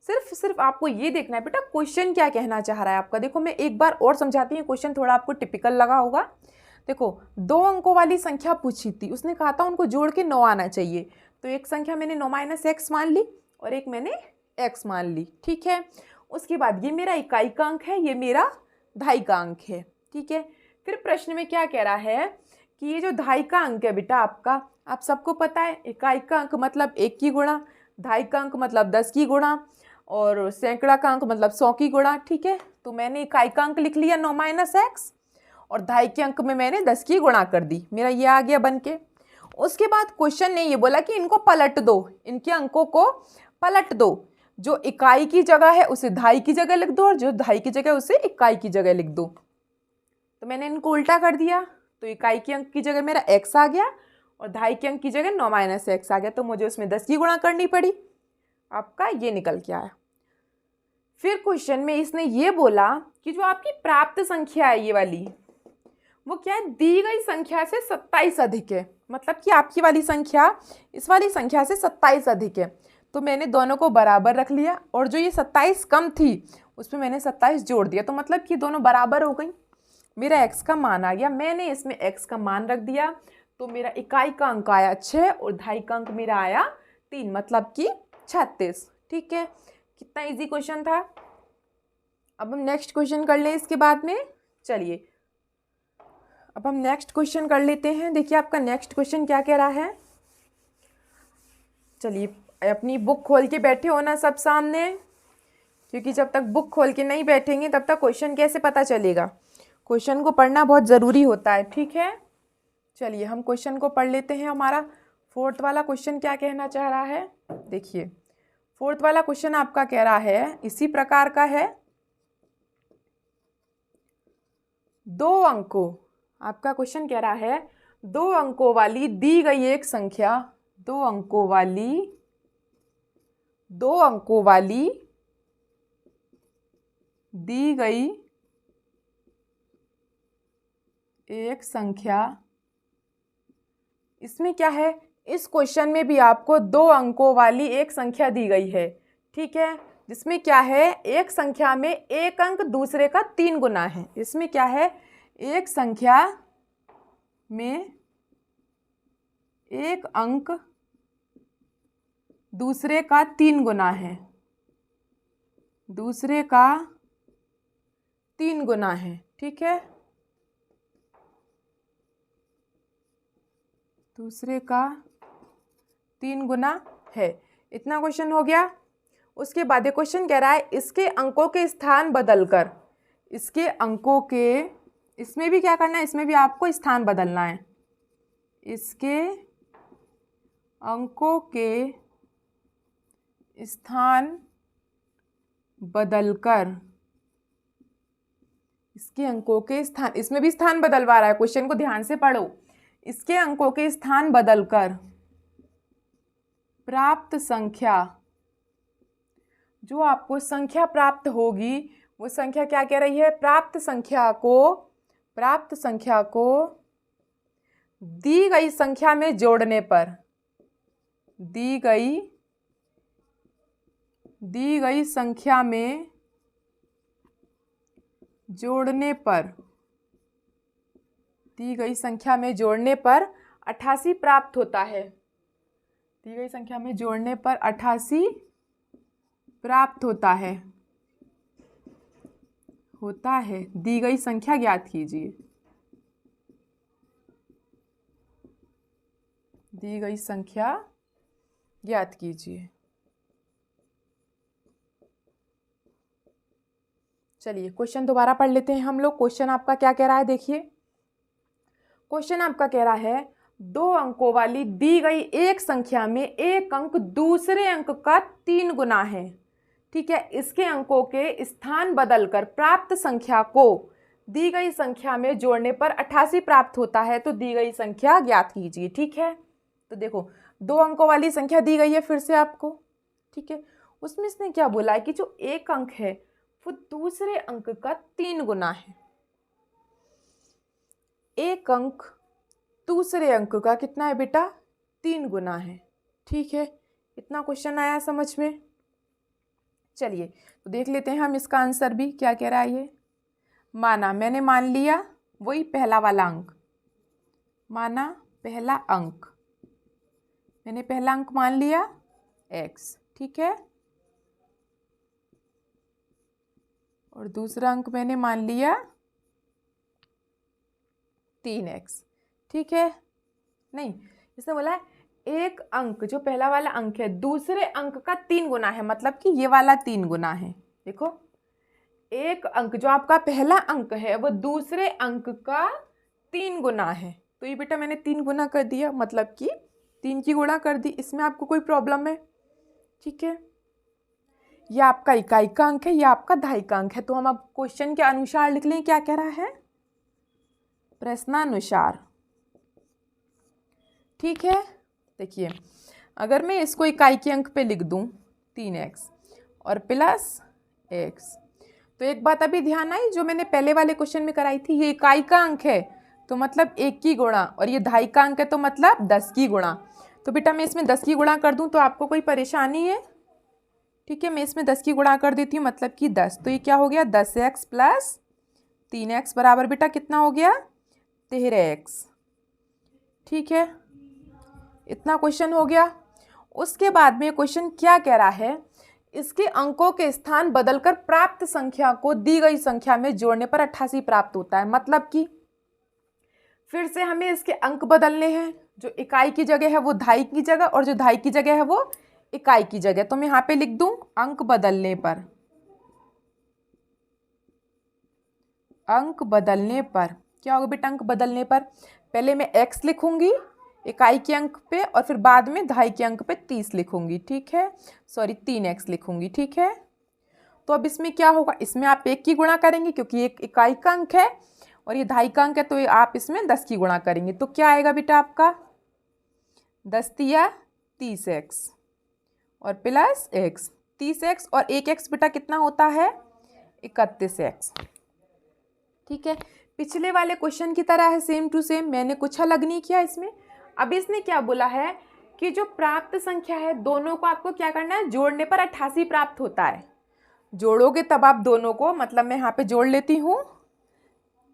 सिर्फ आपको ये देखना है बेटा क्वेश्चन क्या कहना चाह रहा है आपका। देखो मैं एक बार और समझाती हूँ, क्वेश्चन थोड़ा आपको टिपिकल लगा होगा। देखो 2 अंकों वाली संख्या पूछी थी, उसने कहा था उनको जोड़ के 9 आना चाहिए। तो एक संख्या मैंने 9 - x मान ली और एक मैंने x मान ली। ठीक है, उसके बाद ये मेरा इकाई का अंक है, ये मेरा दहाई का अंक है। ठीक है, फिर प्रश्न में क्या कह रहा है कि ये जो दहाई का अंक है बेटा आपका, आप सबको पता है इकाई का अंक मतलब 1 की गुणा, दहाई का अंक मतलब 10 की गुणा और सैकड़ा का अंक मतलब 100 की गुणा। ठीक है, तो मैंने इकाई का अंक लिख लिया 9 - x और दहाई के अंक में मैंने 10 की गुणा कर दी, मेरा ये आ गया बन के। उसके बाद क्वेश्चन ने ये बोला कि इनको पलट दो, इनके अंकों को पलट दो, जो इकाई की जगह है उसे दहाई की जगह लिख दो और जो दहाई की जगह उसे इकाई की जगह लिख दो। तो मैंने इनको उल्टा कर दिया, तो इकाई के अंक की जगह मेरा x आ गया और दहाई के अंक की जगह 9 - x आ गया। तो मुझे उसमें 10 की गुणा करनी पड़ी, आपका ये निकल के आया। फिर क्वेश्चन में इसने ये बोला कि जो आपकी प्राप्त संख्या है ये वाली, वो क्या है, दी गई संख्या से 27 अधिक है। मतलब कि आपकी वाली संख्या इस वाली संख्या से 27 अधिक है। तो मैंने दोनों को बराबर रख लिया और जो ये 27 कम थी उसमें मैंने 27 जोड़ दिया। तो मतलब कि दोनों बराबर हो गई, मेरा x का मान आ गया, मैंने इसमें x का मान रख दिया। तो मेरा इकाई का अंक आया 6 और दहाई का अंक मेरा आया 3, मतलब कि 36। ठीक है, कितना इजी क्वेश्चन था। अब हम नेक्स्ट क्वेश्चन कर लें इसके बाद में। चलिए अब हम नेक्स्ट क्वेश्चन कर लेते हैं। देखिए आपका नेक्स्ट क्वेश्चन क्या कह रहा है। चलिए अपनी बुक खोल के बैठे हो ना सब सामने, क्योंकि जब तक बुक खोल के नहीं बैठेंगे तब तक क्वेश्चन कैसे पता चलेगा। क्वेश्चन को पढ़ना बहुत ज़रूरी होता है। ठीक है, चलिए हम क्वेश्चन को पढ़ लेते हैं। हमारा 4th वाला क्वेश्चन क्या कहना चाह रहा है, देखिए 4th वाला क्वेश्चन आपका कह रहा है, इसी प्रकार का है। 2 अंकों, आपका क्वेश्चन कह रहा है 2 अंकों वाली दी गई एक संख्या, 2 अंकों वाली दी गई एक संख्या। इसमें क्या है, इस क्वेश्चन में भी आपको 2 अंकों वाली एक संख्या दी गई है। ठीक है, जिसमें क्या है, एक संख्या में एक अंक दूसरे का 3 गुना है। इसमें क्या है, एक संख्या में एक अंक दूसरे का 3 गुना है, दूसरे का 3 गुना है। ठीक है, दूसरे का 3 गुना है। इतना क्वेश्चन हो गया। उसके बाद क्वेश्चन कह रहा है इसके अंकों के स्थान बदलकर, इसके अंकों के, इसमें भी क्या करना है, इसमें भी आपको स्थान बदलना है। इसके अंकों के स्थान बदलकर, इसके अंकों के स्थान, इसमें भी स्थान बदलवा रहा है, क्वेश्चन को ध्यान से पढ़ो। इसके अंकों के स्थान बदलकर प्राप्त संख्या, जो आपको संख्या प्राप्त होगी वो संख्या क्या कह रही है, प्राप्त संख्या को दी गई संख्या में जोड़ने पर, दी गई संख्या में जोड़ने पर, दी गई संख्या में जोड़ने पर 88 प्राप्त होता है। दी गई संख्या में जोड़ने पर 88 प्राप्त होता है, दी गई संख्या ज्ञात कीजिए। दी गई संख्या ज्ञात कीजिए। चलिए क्वेश्चन दोबारा पढ़ लेते हैं हम लोग। क्वेश्चन आपका क्या कह रहा है, देखिए क्वेश्चन आपका कह रहा है दो अंकों वाली दी गई एक संख्या में एक अंक दूसरे अंक का 3 गुना है। ठीक है, इसके अंकों के स्थान बदलकर प्राप्त संख्या को दी गई संख्या में जोड़ने पर 88 प्राप्त होता है, तो दी गई संख्या ज्ञात कीजिए। ठीक है, तो देखो दो अंकों वाली संख्या दी गई है फिर से आपको। ठीक है, उसमें इसने क्या बोला है कि जो एक अंक है वो दूसरे अंक का 3 गुना है। एक अंक दूसरे अंक का कितना है बेटा? 3 गुना है। ठीक है, इतना क्वेश्चन आया समझ में। चलिए तो देख लेते हैं हम इसका आंसर भी क्या कह रहा है ये। माना, मैंने मान लिया वही पहला वाला अंक, माना पहला अंक, मैंने पहला अंक मान लिया x। ठीक है, और दूसरा अंक मैंने मान लिया 3x। ठीक है, नहीं, इसने बोला है एक अंक जो पहला वाला अंक है दूसरे अंक का 3 गुना है, मतलब कि ये वाला 3 गुना है। देखो एक अंक जो आपका पहला अंक है वो दूसरे अंक का 3 गुना है, तो ये बेटा मैंने 3 गुना कर दिया, मतलब कि 3 की गुणा कर दी। इसमें आपको कोई प्रॉब्लम है? ठीक है, ये आपका इकाई का अंक है, ये आपका दहाई का अंक है, तो हम अब क्वेश्चन के अनुसार लिख लें। क्या कह रहा है? प्रश्नानुसार। ठीक है, देखिए अगर मैं इसको इकाई के अंक पे लिख दूं 3x और प्लस x, तो एक बात अभी ध्यान आई जो मैंने पहले वाले क्वेश्चन में कराई थी, ये इकाई का अंक है तो मतलब 1 की गुणा, और ये दहाई का अंक है तो मतलब 10 की गुणा। तो बेटा मैं इसमें 10 की गुणा कर दूं तो आपको कोई परेशानी है? ठीक है, मैं इसमें 10 की गुणा कर देती हूँ, मतलब कि 10, तो ये क्या हो गया 10x प्लस 3x बराबर बेटा कितना हो गया 13x। ठीक है, इतना क्वेश्चन हो गया। उसके बाद में क्वेश्चन क्या कह रहा है, इसके अंकों के स्थान बदलकर प्राप्त संख्या को दी गई संख्या में जोड़ने पर 88 प्राप्त होता है। मतलब कि फिर से हमें इसके अंक बदलने हैं, जो इकाई की जगह है वो दहाई की जगह और जो दहाई की जगह है वो इकाई की जगह। तो मैं यहाँ पे लिख दूं अंक बदलने पर, अंक बदलने पर क्या होगा बेटा? अंक बदलने पर पहले मैं x लिखूंगी इकाई के अंक पे और फिर बाद में दहाई के अंक पे 30 लिखूंगी। ठीक है, सॉरी 3x लिखूंगी। ठीक है, तो अब इसमें क्या होगा, इसमें आप 1 की गुणा करेंगे क्योंकि एक इकाई का अंक है और ये दहाई का अंक है, तो आप इसमें 10 की गुणा करेंगे। तो क्या आएगा बेटा आपका 10 तिया 30x और प्लस x, 30x और 1x बेटा कितना होता है 31x। ठीक है, पिछले वाले क्वेश्चन की तरह है, सेम टू सेम, मैंने कुछ अलग नहीं किया इसमें। अब इसने क्या बोला है कि जो प्राप्त संख्या है दोनों को आपको क्या करना है, जोड़ने पर 88 प्राप्त होता है। जोड़ोगे तब आप दोनों को, मतलब मैं यहाँ पे जोड़ लेती हूँ।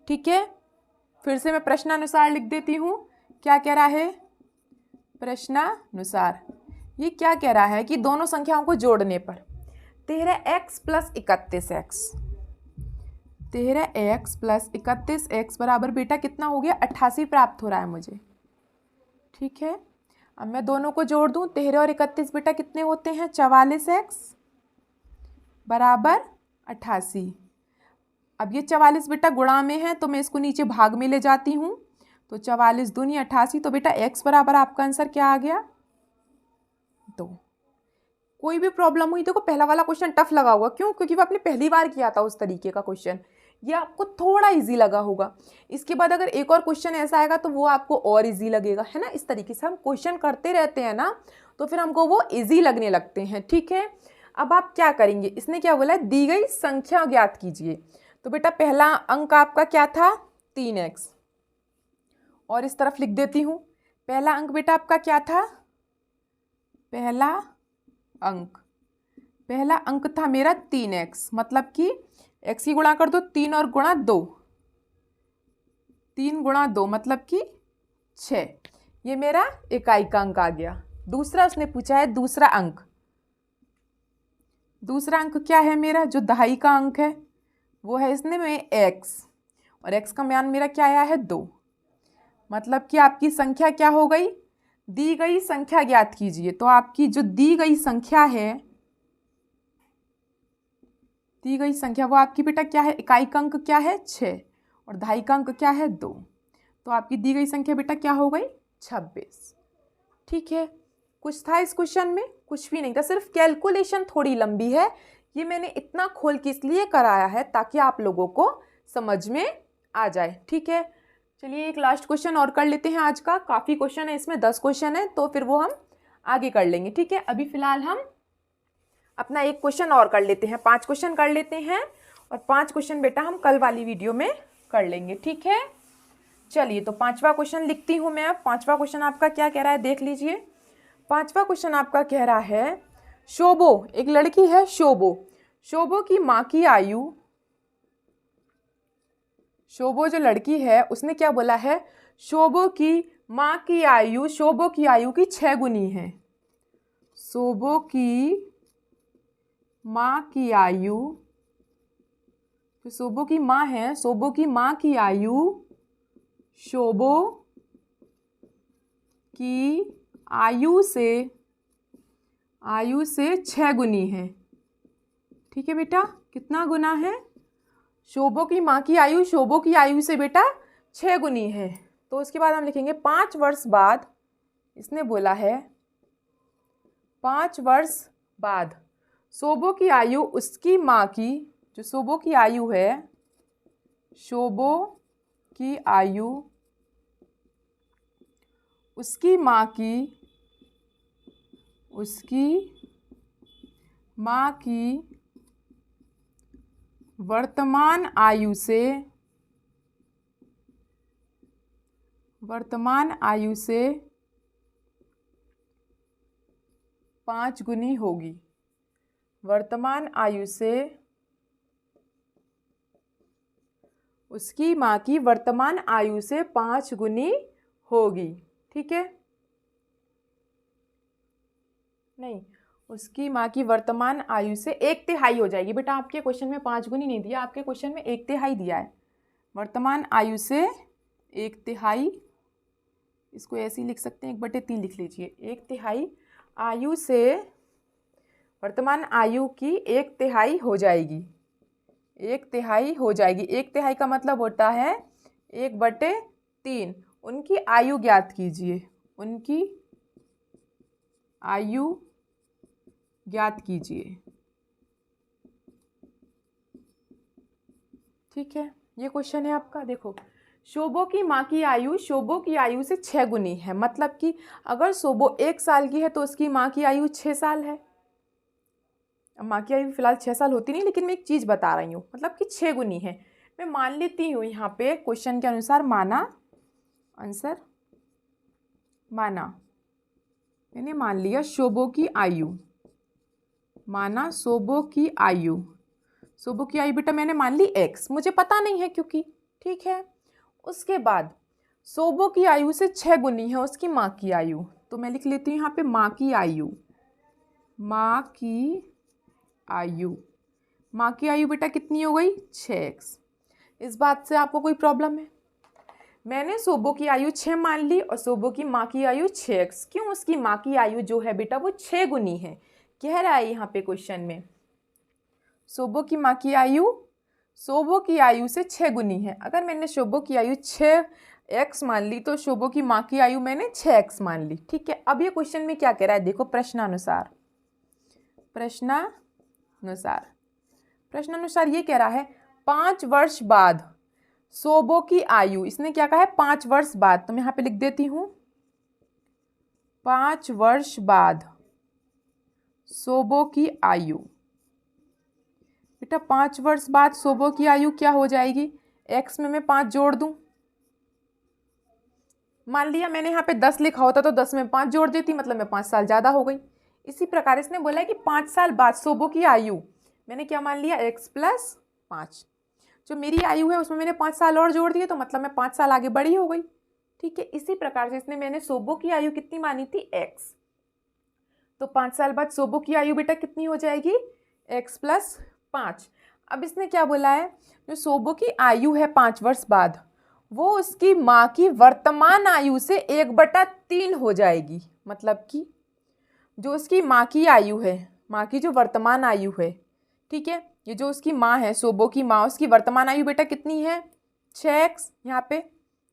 ठीक है, फिर से मैं प्रश्नानुसार लिख देती हूँ। क्या कह रहा है प्रश्नानुसार? ये क्या कह रहा है कि दोनों संख्याओं को जोड़ने पर 13x plus 31x, 13x plus 31x बराबर बेटा कितना हो गया 88 प्राप्त हो रहा है मुझे। ठीक है, अब मैं दोनों को जोड़ दूं, 13 और 31 बेटा कितने होते हैं 44x बराबर 88। अब ये 44 बेटा गुणा में है तो मैं इसको नीचे भाग में ले जाती हूँ, तो 44 दूनी 88, तो बेटा x बराबर आपका आंसर क्या आ गया 2। कोई भी प्रॉब्लम हुई? देखो पहला वाला क्वेश्चन टफ लगा होगा, क्यों? क्योंकि वो आपने पहली बार किया था उस तरीके का क्वेश्चन, ये आपको थोड़ा इजी लगा होगा। इसके बाद अगर एक और क्वेश्चन ऐसा आएगा तो वो आपको और इजी लगेगा, है ना। इस तरीके से हम क्वेश्चन करते रहते हैं ना, तो फिर हमको वो इजी लगने लगते हैं। ठीक है, अब आप क्या करेंगे, इसने क्या बोला है दी गई संख्या ज्ञात कीजिए। तो बेटा पहला अंक आपका क्या था 3x, और इस तरफ लिख देती हूँ पहला अंक बेटा आपका क्या था, पहला अंक था मेरा 3x, मतलब कि x की गुणा कर दो 3 और गुणा 2, 3 गुणा 2 मतलब कि 6, ये मेरा इकाई का अंक आ गया। दूसरा उसने पूछा है दूसरा अंक क्या है मेरा, जो दहाई का अंक है वो है इसने में x, और x का मान मेरा क्या आया है 2, मतलब कि आपकी संख्या क्या हो गई, दी गई संख्या ज्ञात कीजिए। तो आपकी जो दी गई संख्या है, दी गई संख्या वो आपकी बेटा क्या है, इकाई का अंक क्या है 6 और दहाई का अंक क्या है 2, तो आपकी दी गई संख्या बेटा क्या हो गई 26। ठीक है, कुछ था इस क्वेश्चन में? कुछ भी नहीं था, सिर्फ कैलकुलेशन थोड़ी लंबी है। ये मैंने इतना खोल के इसलिए कराया है ताकि आप लोगों को समझ में आ जाए। ठीक है, चलिए एक लास्ट क्वेश्चन और कर लेते हैं आज का। काफ़ी क्वेश्चन है इसमें, 10 क्वेश्चन है, तो फिर वो हम आगे कर लेंगे। ठीक है, अभी फ़िलहाल हम अपना एक क्वेश्चन और कर लेते हैं, 5 क्वेश्चन कर लेते हैं, और 5 क्वेश्चन बेटा हम कल वाली वीडियो में कर लेंगे। ठीक है, चलिए तो 5वां क्वेश्चन लिखती हूँ मैं। अब 5वां क्वेश्चन आपका क्या कह रहा है, देख लीजिए। 5वां क्वेश्चन आपका कह रहा है, शोभो, एक लड़की है शोभो, शोभो की माँ की आयु, शोभो जो लड़की है उसने क्या बोला है, शोभो की माँ की आयु शोभो की आयु की 6 गुनी है। शोभो की माँ की आयु, जो शोभो की माँ है, शोभो की माँ की आयु शोभो की आयु से 6 गुनी है। ठीक है बेटा, कितना गुना है? शोभो की माँ की आयु शोभो की आयु से बेटा 6 गुनी है। तो उसके बाद हम लिखेंगे 5 वर्ष बाद, इसने बोला है 5 वर्ष बाद शोभो की आयु उसकी माँ की, जो शोभो की आयु है, शोभो की आयु उसकी माँ की वर्तमान आयु से 5 गुनी होगी। वर्तमान आयु से उसकी माँ की वर्तमान आयु से 5 गुनी होगी। ठीक है, नहीं, उसकी माँ की वर्तमान आयु से 1/3 हो जाएगी। बेटा आपके क्वेश्चन में 5 गुनी नहीं दिया, आपके क्वेश्चन में 1/3 दिया है। वर्तमान आयु से 1/3, इसको ऐसे ही लिख सकते हैं, 1/3 लिख लीजिए। 1/3 आयु से वर्तमान आयु की 1/3 हो जाएगी। 1/3 हो जाएगी। 1/3 का मतलब होता है 1/3। उनकी आयु ज्ञात कीजिए, उनकी आयु ज्ञात कीजिए। ठीक है, ये क्वेश्चन है आपका। देखो, शोभो की माँ की आयु शोभो की आयु से 6 गुनी है, मतलब कि अगर शोभो 1 साल की है तो उसकी माँ की आयु 6 साल है। अब माँ की आयु फिलहाल 6 साल होती नहीं, लेकिन मैं एक चीज़ बता रही हूँ, मतलब कि 6 गुनी है। मैं मान लेती हूँ यहाँ पे क्वेश्चन के अनुसार, माना, आंसर माना, मैंने मान लिया शोभो की आयु, माना शोभो की आयु, शोभो की आयु बेटा मैंने मान ली x, मुझे पता नहीं है क्योंकि। ठीक है, उसके बाद शोभो की आयु से 6 गुनी है उसकी माँ की आयु, तो मैं लिख लेती हूँ यहाँ पे माँ की आयु, माँ की आयु, माँ की आयु बेटा कितनी हो गई, 6x। इस बात से आपको कोई प्रॉब्लम है? मैंने शोभो की आयु 6 मान ली और शोभो की माँ की आयु 6x। क्यों? उसकी माँ की आयु जो है बेटा वो 6 गुनी है। कह रहा है यहाँ पे क्वेश्चन में, शोभो की माँ की आयु शोभो की आयु से 6 गुनी है। अगर मैंने शोभो की आयु 6x मान ली तो शोभो की माँ की आयु मैंने 6x मान ली। ठीक है, अब ये क्वेश्चन में क्या कह रहा है, देखो, प्रश्नानुसार ये कह रहा है 5 वर्ष बाद शोभो की आयु, इसने क्या कहा है 5 वर्ष बाद, तो मैं यहाँ पे लिख देती हूँ 5 वर्ष बाद शोभो की आयु। बेटा 5 वर्ष बाद शोभो की आयु क्या हो जाएगी, x में मैं 5 जोड़ दूं, मान लिया मैंने यहाँ पे 10 लिखा होता तो 10 में 5 जोड़ देती, मतलब मैं 5 साल ज़्यादा हो गई। इसी प्रकार इसने बोला है कि 5 साल बाद शोभो की आयु, मैंने क्या मान लिया, x + 5, जो मेरी आयु है उसमें मैंने 5 साल और जोड़ दिए, तो मतलब मैं 5 साल आगे बड़ी हो गई। ठीक है, इसी प्रकार से इसने मैंने शोभो की आयु कितनी मानी थी, x, तो 5 साल बाद शोभो की आयु बेटा कितनी हो जाएगी, x + 5। अब इसने क्या बोला है, जो शोभो की आयु है 5 वर्ष बाद, वो उसकी माँ की वर्तमान आयु से 1/3 हो जाएगी। मतलब कि जो उसकी माँ की आयु है, माँ की जो वर्तमान आयु है, ठीक है, ये जो उसकी माँ है, शोभो की माँ, उसकी वर्तमान आयु बेटा कितनी है, 6x, यहाँ पे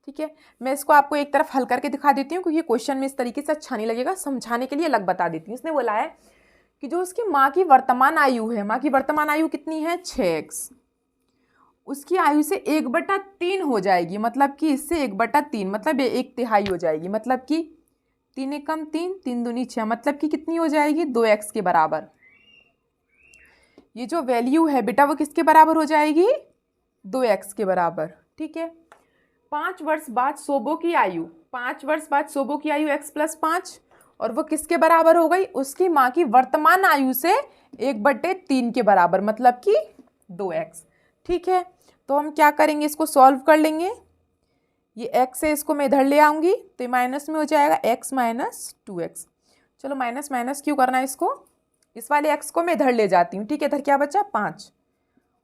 ठीक है, मैं इसको आपको एक तरफ हल करके दिखा देती हूँ क्योंकि क्वेश्चन में इस तरीके से अच्छा नहीं लगेगा, समझाने के लिए अलग बता देती हूँ। इसने बोला है कि जो उसकी माँ की वर्तमान आयु है, माँ की वर्तमान आयु कितनी है 6x, उसकी आयु से 1/3 हो जाएगी, मतलब कि इससे 1/3 मतलब 1/3 हो जाएगी, मतलब कि 3 एकम 3, 3 दूनी 6, मतलब कि कितनी हो जाएगी 2x के बराबर। ये जो वैल्यू है बेटा वो किसके बराबर हो जाएगी 2x के बराबर। ठीक है, 5 वर्ष बाद सोबो की आयु, 5 वर्ष बाद सोबो की आयु x+5 और वो किसके बराबर हो गई, उसकी माँ की वर्तमान आयु से 1/3 के बराबर, मतलब कि 2x। ठीक है, तो हम क्या करेंगे, इसको सॉल्व कर लेंगे। ये x है, इसको मैं इधर ले आऊँगी तो ये माइनस में हो जाएगा x - 2x। चलो माइनस माइनस क्यों करना है इसको, इस वाले x को मैं इधर ले जाती हूँ। ठीक है, इधर क्या बचा 5,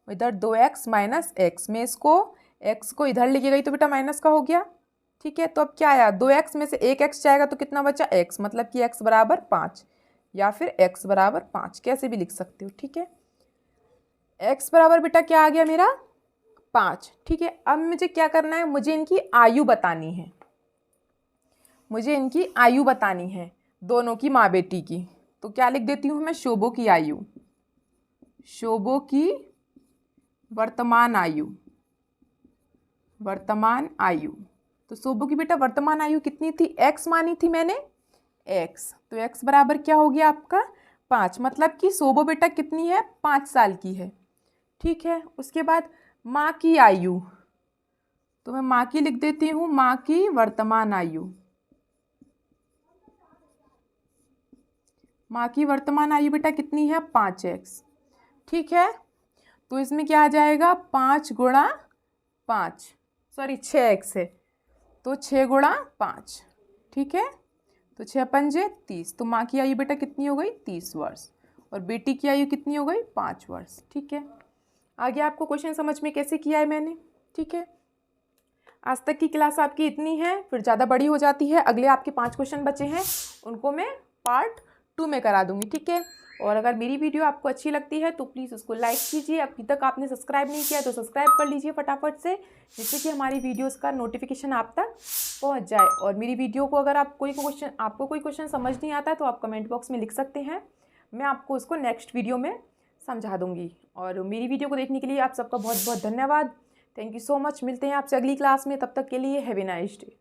इधर 2x - x, में इसको x को इधर लेके गई तो बेटा माइनस का हो गया। ठीक है, तो अब क्या आया 2x में से 1x जाएगा तो कितना बचा x, मतलब कि x बराबर 5 या फिर x बराबर 5 कैसे भी लिख सकते हो। ठीक है, x बराबर बेटा क्या आ गया मेरा 5। ठीक है, अब मुझे क्या करना है, मुझे इनकी आयु बतानी है, मुझे इनकी आयु बतानी है दोनों की, माँ बेटी की। तो क्या लिख देती हूँ मैं, शोभो की आयु, शोभो की वर्तमान आयु, वर्तमान आयु। तो शोभो की बेटा वर्तमान आयु कितनी थी, x मानी थी मैंने x, तो x बराबर क्या हो गया आपका 5, मतलब कि शोभो बेटा कितनी है 5 साल की है। ठीक है, उसके बाद माँ की आयु, तो मैं माँ की लिख देती हूँ, माँ की वर्तमान आयु, माँ की वर्तमान आयु बेटा कितनी है 5x। ठीक है, तो इसमें क्या आ जाएगा 5 गुणा 5, सॉरी 6x है तो 6 गुणा 5। ठीक है, तो 6 पंजे 30, तो माँ की आयु बेटा कितनी हो गई 30 वर्ष और बेटी की आयु कितनी हो गई 5 वर्ष। ठीक है, आगे आपको क्वेश्चन समझ में कैसे किया है मैंने। ठीक है, आज तक की क्लास आपकी इतनी है, फिर ज़्यादा बड़ी हो जाती है। अगले आपके 5 क्वेश्चन बचे हैं, उनको मैं पार्ट 2 में करा दूंगी। ठीक है, और अगर मेरी वीडियो आपको अच्छी लगती है तो प्लीज़ उसको लाइक कीजिए। अभी तक आपने सब्सक्राइब नहीं किया तो सब्सक्राइब कर लीजिए फटाफट से, जिससे कि हमारी वीडियोस का नोटिफिकेशन आप तक पहुंच जाए। और मेरी वीडियो को अगर आपको कोई क्वेश्चन समझ नहीं आता है तो आप कमेंट बॉक्स में लिख सकते हैं, मैं आपको उसको नेक्स्ट वीडियो में समझा दूँगी। और मेरी वीडियो को देखने के लिए आप सबका बहुत बहुत धन्यवाद। Thank you so much. मिलते हैं आपसे अगली क्लास में, तब तक के लिए हैव ए नाइस डे।